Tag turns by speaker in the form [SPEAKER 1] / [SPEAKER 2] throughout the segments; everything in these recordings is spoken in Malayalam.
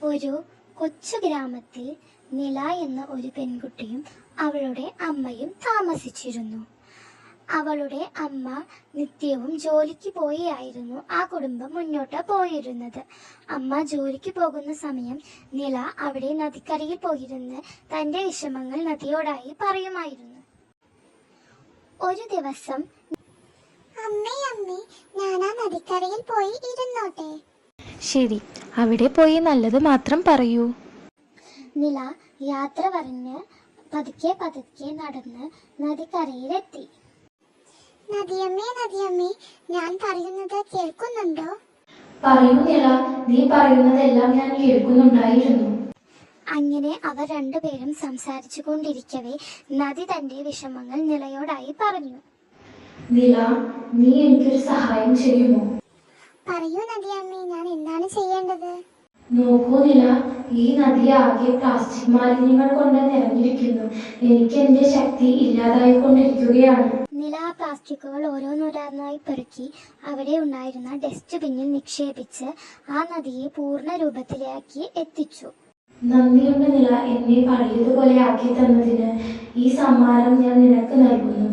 [SPEAKER 1] ഒരു കൊച്ചു ഗ്രാമത്തിൽ നില എന്ന ഒരു പെൺകുട്ടിയും അവളുടെ അമ്മയും താമസിച്ചിരുന്നു. അവളുടെ അമ്മ നിത്യവും ജോലിക്ക് പോയായിരുന്നു ആ കുടുംബം മുന്നോട്ട് പോയിരുന്നത്. അമ്മ ജോലിക്ക് പോകുന്ന സമയം നില അവിടെ നദിക്കരയിൽ പോയിരുന്ന് തന്റെ വിഷമങ്ങൾ നദിയോടായി പറയുമായിരുന്നു. ഒരു ദിവസം,
[SPEAKER 2] അമ്മേ ഞാൻ ആ നദിക്കരയിൽ പോയി ഇരുന്നോട്ടെ?
[SPEAKER 3] ശരി, അവിടെ പോയി നല്ലത് മാത്രം പറയൂ.
[SPEAKER 1] നില യാത്ര പറഞ്ഞ് പതുക്കെ പതുക്കെ നടന്ന് നദിക്കരയിലെത്തി.
[SPEAKER 2] നദിയമ്മേ, ഞാൻ പറയുന്നത് കേൾക്കുന്നുണ്ടോ?
[SPEAKER 3] പറയൂ നില, നീ പറയുന്നതെല്ലാം ഞാൻ കേൾക്കുന്നുണ്ടായിരുന്നു.
[SPEAKER 1] അങ്ങനെ അവർ രണ്ടുപേരും സംസാരിച്ചു കൊണ്ടിരിക്കവേ നദി തന്റെ വിഷമങ്ങൾ നിലയോടായി പറഞ്ഞു.
[SPEAKER 3] നില, നീ എനിക്കൊരു സഹായം ചെയ്യുമോ?
[SPEAKER 2] പറയൂ നദിയമ്മേ, ഞാൻ എന്താണ് ചെയ്യേണ്ടത്?
[SPEAKER 3] നോക്കൂ നില, ഈ നദി ആകെ പ്ലാസ്റ്റിക് മാലിന്യങ്ങൾ കൊണ്ട് നിറഞ്ഞിരിക്കുന്നു. എനിക്ക് എന്റെ ശക്തി ഇല്ലാതായിക്കൊണ്ടിരിക്കുകയാണ്.
[SPEAKER 1] നില ആ പ്ലാസ്റ്റിക്കുകൾ ഓരോന്നോരോന്നായി പെറുക്കി അവിടെ ഉണ്ടായിരുന്ന ഡസ്റ്റ്ബിന്നിൽ നിക്ഷേപിച്ച് ആ നദിയെ പൂർണ്ണ രൂപത്തിലാക്കി എത്തിച്ചു.
[SPEAKER 3] നന്ദിയുണ്ട് നില, എന്നെ പഴയതുപോലെ ആക്കി തന്നതിന്. ഈ സമ്മാനം ഞാൻ നിനക്ക് നൽകുന്നു.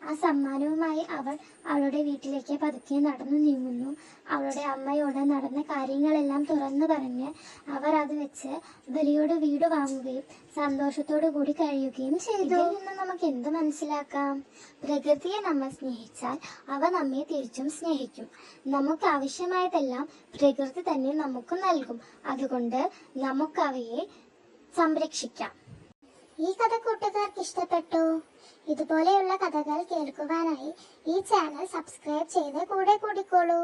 [SPEAKER 1] ആ സമ്മാനവുമായി അവൾ അവളുടെ വീട്ടിലേക്ക് പതുക്കെ നടന്നു നീങ്ങുന്നു. അവളുടെ അമ്മയോട് നടന്ന കാര്യങ്ങളെല്ലാം തുറന്നു പറഞ്ഞ് അവർ അത് വെച്ച് വലിയൊരു വീട് വാങ്ങുകയും സന്തോഷത്തോടു കൂടി കഴിയുകയും ചെയ്തു. ഇതിൽ നിന്ന് നമുക്ക് എന്ത് മനസ്സിലാക്കാം? പ്രകൃതിയെ നമ്മൾ സ്നേഹിച്ചാൽ അവ നമ്മെ തിരിച്ചും സ്നേഹിക്കും. നമുക്ക് ആവശ്യമായതെല്ലാം പ്രകൃതി തന്നെ നമുക്ക് നൽകും. അതുകൊണ്ട് നമുക്ക് അവയെ സംരക്ഷിക്കാം.
[SPEAKER 2] ഈ കഥ കൂട്ടുകാർക്ക് ഇഷ്ടപ്പെട്ടോ? ഇതുപോലെയുള്ള കഥകൾ കേൾക്കുവാനായി ഈ ചാനൽ സബ്സ്ക്രൈബ് ചെയ്ത് കൂടെ കൂടിക്കോളൂ.